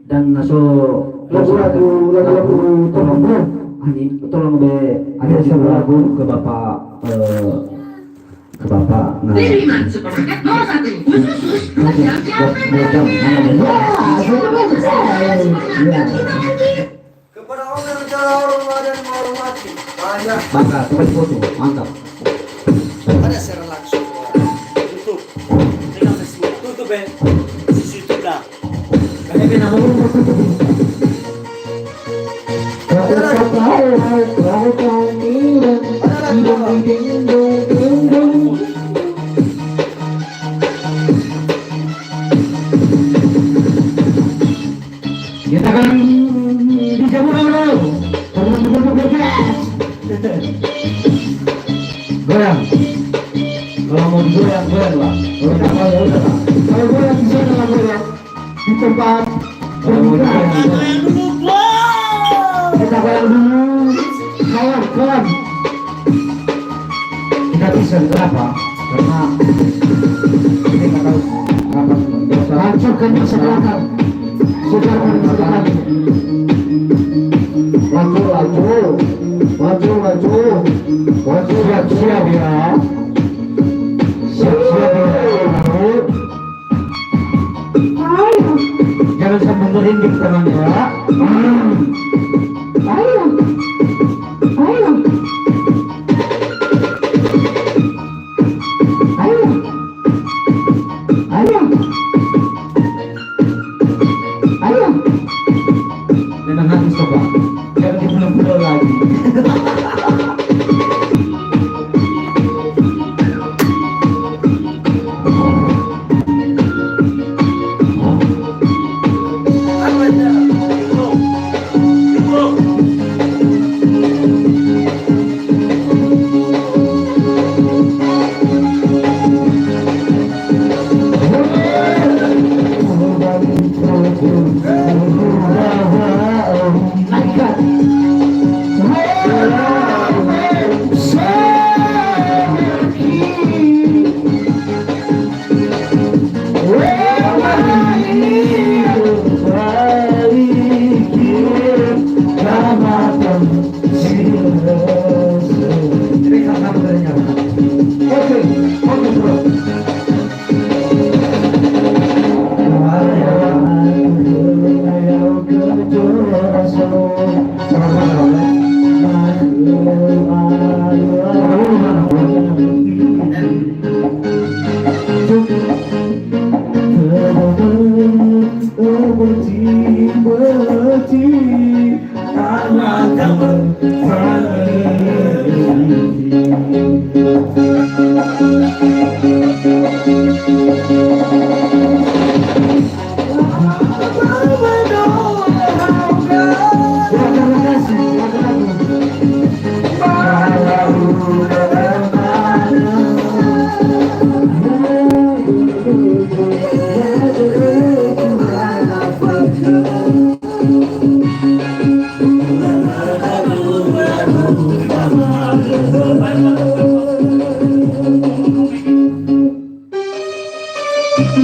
dan naso lagu tolong be ada lagu ke bapak nah Terima supermarket nomor 1 khusus kepada orang yang cara hormat dan menghormati banyak bangga terus foto mantap ada secara langsung tutup dengan sesuatu tutup sisi dah kayak nama kita kan bisa mulai goyang kalau mau digoyang goyang lah kalau ya udah kalau goyang bisa lah goyang di tempat kalau mau digoyang kita goyang dulu kawan kita bisa kenapa karena kita nggak tahu kapan hancurkan masa belakang sudah maju siap ya siap jangan sampai merinding tangannya ayo memang harus coba jangan dipulau-pulau lagi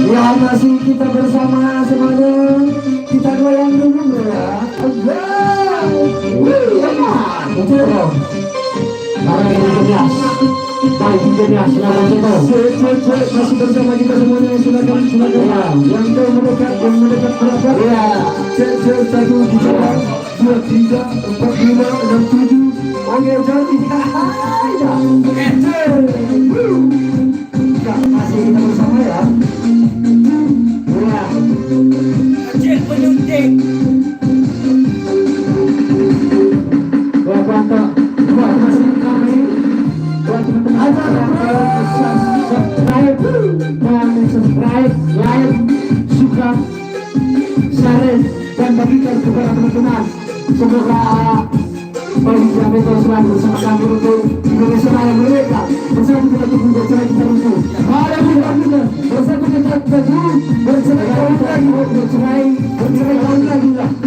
ya masih kita bersama semuanya kita goyang dulu ya betul karena ini jelas baik jelas masih bersama kita semuanya silakan yang mendekat berapa ya cek 1 2 3 4 5 6 7 oke jadi masih kita bersama ya Acil penyuntik masih kami subscribe, like, suka, share, dan bagikan kepada teman-teman. Semoga Indonesia Betul selalu bersama kami untuk Indonesia yang merdeka. Bersatu kita tunggu bercerai kita untuk bersatu kita tunggu bercerai lagi lah.